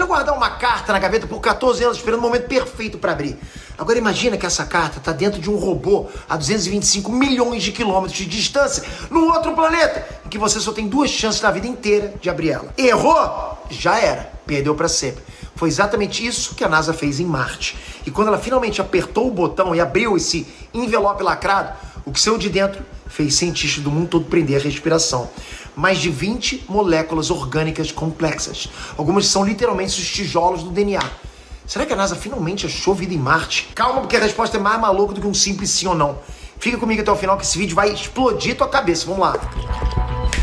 guardar uma carta na gaveta por 14 anos esperando o momento perfeito para abrir. Agora imagina que essa carta tá dentro de um robô a 225 milhões de quilômetros de distância, num outro planeta, em que você só tem 2 chances na vida inteira de abrir ela. Errou? Já era. Perdeu para sempre. Foi exatamente isso que a NASA fez em Marte. E quando ela finalmente apertou o botão e abriu esse envelope lacrado, o que saiu de dentro fez cientistas do mundo todo prender a respiração. Mais de 20 moléculas orgânicas complexas. Algumas são literalmente os tijolos do DNA. Será que a NASA finalmente achou vida em Marte? Calma, porque a resposta é mais maluca do que um simples sim ou não. Fica comigo até o final que esse vídeo vai explodir tua cabeça. Vamos lá.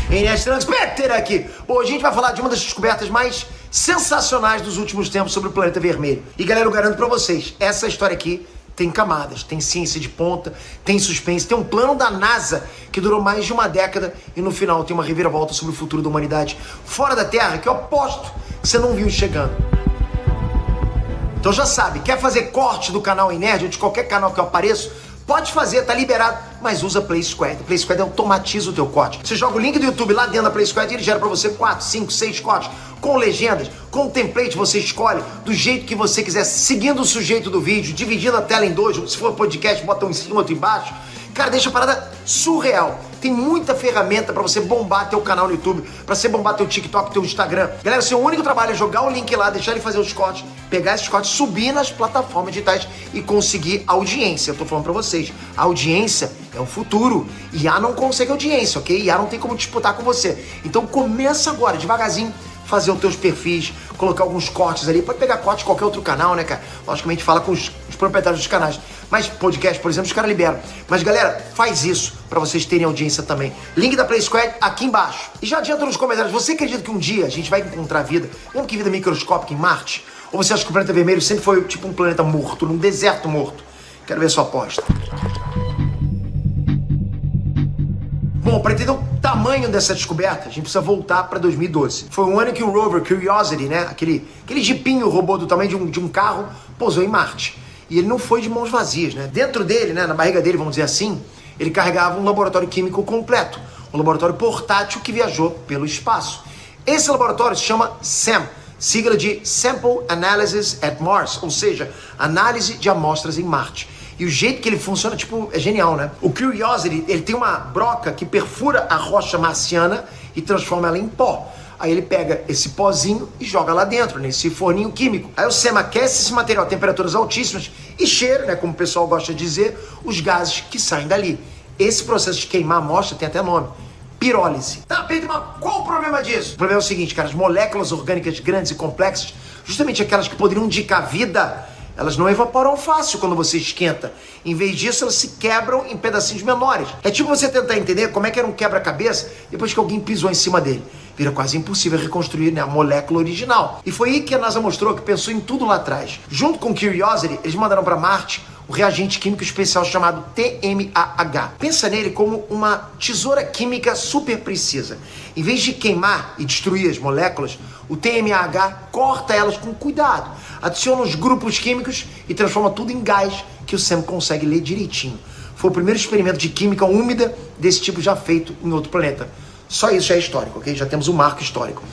NS Transpector aqui. Hoje a gente vai falar de uma das descobertas mais sensacionais dos últimos tempos sobre o planeta vermelho. E galera, eu garanto pra vocês, essa história aqui tem camadas, tem ciência de ponta, tem suspense, tem um plano da NASA que durou mais de uma década e no final tem uma reviravolta sobre o futuro da humanidade fora da Terra que eu aposto que você não viu chegando. Então já sabe, quer fazer corte do canal Nerd ou de qualquer canal que eu apareço? Pode fazer, tá liberado, mas usa Play Squad. Play Squad automatiza o teu corte. Você joga o link do YouTube lá dentro da Play Squad e ele gera pra você 4, 5, 6 cortes com legendas, com template, você escolhe do jeito que você quiser, seguindo o sujeito do vídeo, dividindo a tela em 2, se for podcast, bota um em cima, outro embaixo. Cara, deixa a parada surreal. Tem muita ferramenta pra você bombar teu canal no YouTube, pra você bombar teu TikTok, teu Instagram. Galera, seu único trabalho é jogar o link lá, deixar ele fazer os cortes, pegar esses cortes, subir nas plataformas digitais e conseguir audiência. Eu tô falando pra vocês, a audiência é o futuro. IA não consegue audiência, ok? IA não tem como disputar com você. Então começa agora, devagarzinho, fazer os teus perfis, colocar alguns cortes ali. Pode pegar corte de qualquer outro canal, né, cara? Logicamente fala com os proprietários dos canais. Mas podcast, por exemplo, os caras liberam. Mas galera, faz isso pra vocês terem audiência também. Link da Play Squad aqui embaixo. E já adianta nos comentários, você acredita que um dia a gente vai encontrar vida, mesmo que vida microscópica em Marte? Ou você acha que o planeta vermelho sempre foi tipo um planeta morto, num deserto morto? Quero ver sua aposta. Bom, para entender o tamanho dessa descoberta, a gente precisa voltar para 2012. Foi um ano que o rover Curiosity, né, aquele jipinho robô do tamanho de um carro, pousou em Marte. E ele não foi de mãos vazias, né? Dentro dele, né, na barriga dele, vamos dizer assim, ele carregava um laboratório químico completo, um laboratório portátil que viajou pelo espaço. Esse laboratório se chama SAM, sigla de Sample Analysis at Mars, ou seja, análise de amostras em Marte. E o jeito que ele funciona, tipo, é genial, né? O Curiosity, ele tem uma broca que perfura a rocha marciana e transforma ela em pó. Aí ele pega esse pozinho e joga lá dentro, nesse forninho químico. Aí o SAM aquece esse material a temperaturas altíssimas e cheira, né, como o pessoal gosta de dizer, os gases que saem dali. Esse processo de queimar a amostra tem até nome. Pirólise. Tá, Pedro, mas qual o problema disso? O problema é o seguinte, cara, as moléculas orgânicas grandes e complexas, justamente aquelas que poderiam indicar vida, elas não evaporam fácil quando você esquenta. Em vez disso, elas se quebram em pedacinhos menores. É tipo você tentar entender como é que era um quebra-cabeça depois que alguém pisou em cima dele. Vira quase impossível reconstruir, né, a molécula original. E foi aí que a NASA mostrou que pensou em tudo lá atrás. Junto com Curiosity, eles mandaram para Marte o reagente químico especial chamado TMAH. Pensa nele como uma tesoura química super precisa. Em vez de queimar e destruir as moléculas, o TMAH corta elas com cuidado, adiciona os grupos químicos e transforma tudo em gás que o SAM consegue ler direitinho. Foi o primeiro experimento de química úmida desse tipo já feito em outro planeta. Só isso já é histórico, ok? Já temos um marco histórico.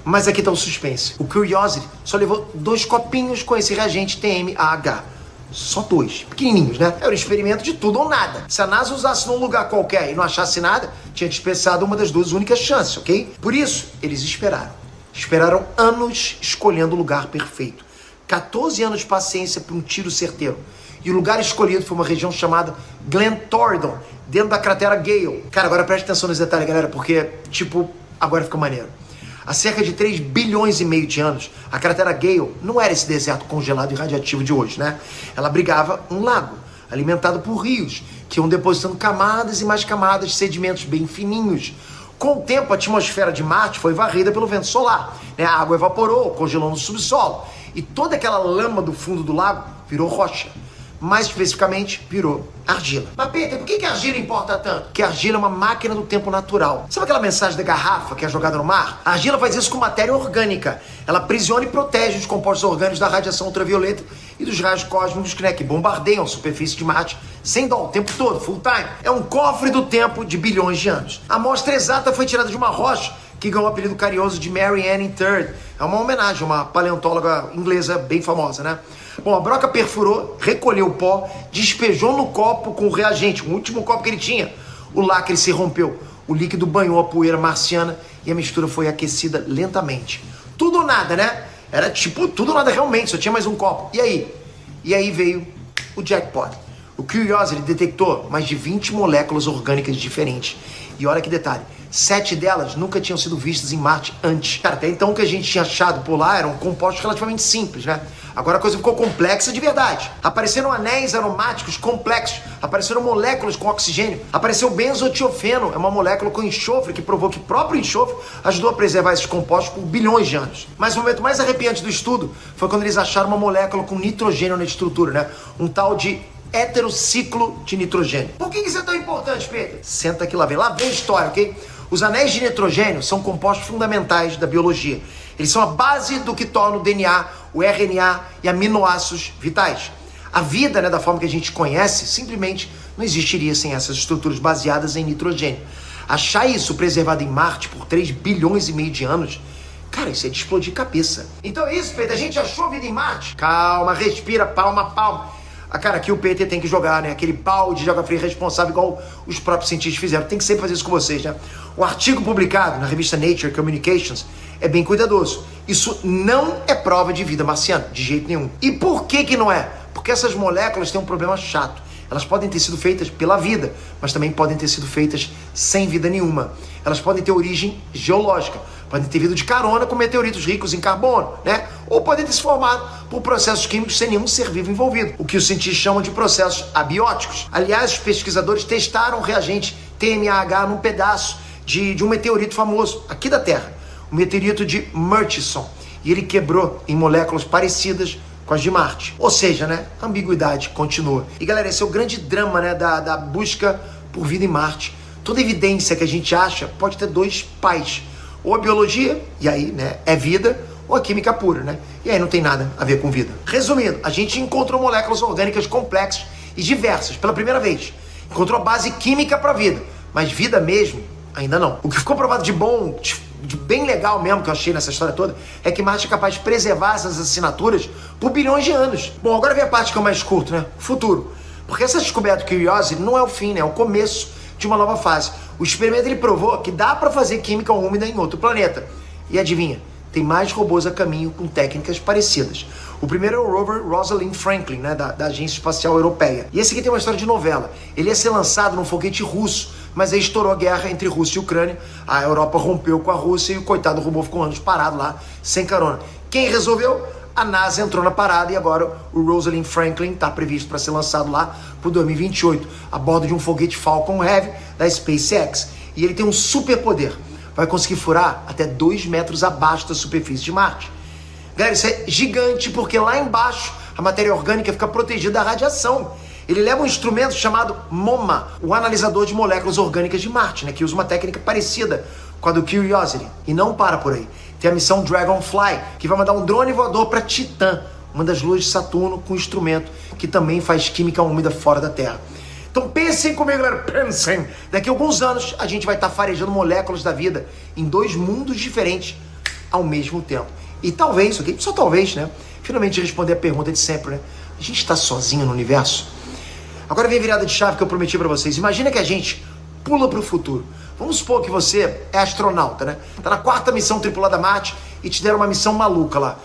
Mas aqui está o suspense. O Curiosity só levou 2 copinhos com esse reagente TMAH. Só 2, pequenininhos, né? Era um experimento de tudo ou nada. Se a NASA usasse num lugar qualquer e não achasse nada, tinha dispersado uma das 2 únicas chances, ok? Por isso, eles esperaram. Esperaram anos escolhendo o lugar perfeito. 14 anos de paciência para um tiro certeiro. E o lugar escolhido foi uma região chamada Glen Thorndon, dentro da cratera Gale. Cara, agora preste atenção nesse detalhe, galera, porque, tipo, agora fica maneiro. Há cerca de 3 bilhões e meio de anos, a cratera Gale não era esse deserto congelado e radiativo de hoje, né? Ela abrigava um lago, alimentado por rios, que iam depositando camadas e mais camadas de sedimentos bem fininhos. Com o tempo, a atmosfera de Marte foi varrida pelo vento solar, né? A água evaporou, congelou no subsolo, e toda aquela lama do fundo do lago virou rocha. Mais especificamente, virou argila. Mas Peter, por que a argila importa tanto? Porque a argila é uma máquina do tempo natural. Sabe aquela mensagem da garrafa que é jogada no mar? A argila faz isso com matéria orgânica. Ela aprisiona e protege os compostos orgânicos da radiação ultravioleta e dos raios cósmicos, né, que bombardeiam a superfície de Marte sem dó o tempo todo, full time. É um cofre do tempo de bilhões de anos. A amostra exata foi tirada de uma rocha que ganhou o apelido carinhoso de Mary Ann III. É uma homenagem a uma paleontóloga inglesa bem famosa, né? Bom, a broca perfurou, recolheu o pó, despejou no copo com o reagente, o último copo que ele tinha. O lacre se rompeu, o líquido banhou a poeira marciana e a mistura foi aquecida lentamente. Tudo ou nada, né? Era tipo tudo ou nada realmente, só tinha mais um copo. E aí? E aí veio o jackpot. O Curiosity detectou mais de 20 moléculas orgânicas diferentes. E olha que detalhe, 7 delas nunca tinham sido vistas em Marte antes. Cara, até então o que a gente tinha achado por lá eram compostos relativamente simples, né? Agora a coisa ficou complexa de verdade. Apareceram anéis aromáticos complexos, apareceram moléculas com oxigênio, apareceu benzotiofeno, é uma molécula com enxofre que provou que o próprio enxofre ajudou a preservar esses compostos por bilhões de anos. Mas o momento mais arrepiante do estudo foi quando eles acharam uma molécula com nitrogênio na estrutura, né? Um tal de heterociclo de nitrogênio. Por que isso é tão importante, Pedro? Senta aqui, lá vem a história, ok? Os anéis de nitrogênio são compostos fundamentais da biologia. Eles são a base do que torna o DNA, o RNA e aminoácidos vitais. A vida, né, da forma que a gente conhece, simplesmente não existiria sem essas estruturas baseadas em nitrogênio. Achar isso preservado em Marte por 3 bilhões e meio de anos, cara, isso é de explodir cabeça. Então é isso, Pedro, a gente achou vida em Marte? Calma, respira, palma. Cara, aqui o PT tem que jogar, né? Aquele balde de água fria responsável, igual os próprios cientistas fizeram. Tem que sempre fazer isso com vocês, né? O artigo publicado na revista Nature Communications é bem cuidadoso. Isso não é prova de vida marciana, de jeito nenhum. E por que não é? Porque essas moléculas têm um problema chato. Elas podem ter sido feitas pela vida, mas também podem ter sido feitas sem vida nenhuma. Elas podem ter origem geológica, podem ter vindo de carona com meteoritos ricos em carbono, né? Ou podem ter se formado por processos químicos sem nenhum ser vivo envolvido, o que os cientistas chamam de processos abióticos. Aliás, os pesquisadores testaram o reagente TMAH num pedaço de um meteorito famoso aqui da Terra, o meteorito de Murchison, e ele quebrou em moléculas parecidas com as de Marte. Ou seja, né, a ambiguidade continua. E galera, esse é o grande drama, né, da busca por vida em Marte. Toda evidência que a gente acha pode ter 2 pais. Ou a biologia, e aí, né, é vida, ou a química pura, né? E aí não tem nada a ver com vida. Resumindo, a gente encontrou moléculas orgânicas complexas e diversas pela primeira vez. Encontrou a base química para a vida, mas vida mesmo, ainda não. O que ficou provado de bom, de bem legal mesmo, que eu achei nessa história toda, é que Marte é capaz de preservar essas assinaturas por bilhões de anos. Bom, agora vem a parte que eu mais curto, né? Futuro. Porque essa descoberta Curiosity não é o fim, né? É o começo de uma nova fase. O experimento ele provou que dá para fazer química úmida em outro planeta. E adivinha? Tem mais robôs a caminho com técnicas parecidas. O primeiro é o rover Rosalind Franklin, né, da Agência Espacial Europeia. E esse aqui tem uma história de novela. Ele ia ser lançado num foguete russo, mas aí estourou a guerra entre Rússia e Ucrânia. A Europa rompeu com a Rússia e o coitado do robô ficou anos parado lá, sem carona. Quem resolveu? A NASA entrou na parada e agora o Rosalind Franklin está previsto para ser lançado lá por 2028, a bordo de um foguete Falcon Heavy da SpaceX. E ele tem um superpoder. Vai conseguir furar até 2 metros abaixo da superfície de Marte. Galera, isso é gigante porque lá embaixo a matéria orgânica fica protegida da radiação. Ele leva um instrumento chamado MoMA, o analisador de moléculas orgânicas de Marte, né, que usa uma técnica parecida com a do Curiosity. E não para por aí. Tem a missão Dragonfly, que vai mandar um drone voador para Titã, uma das luas de Saturno, com um instrumento que também faz química úmida fora da Terra. Então pensem comigo, galera, pensem. Daqui a alguns anos a gente vai estar farejando moléculas da vida em 2 mundos diferentes ao mesmo tempo. E talvez, ok? Só talvez, né? Finalmente responder a pergunta de sempre, né? A gente está sozinho no universo? Agora vem a virada de chave que eu prometi para vocês. Imagina que a gente pula para o futuro. Vamos supor que você é astronauta, né? Tá na 4ª missão tripulada Marte e te deram uma missão maluca lá.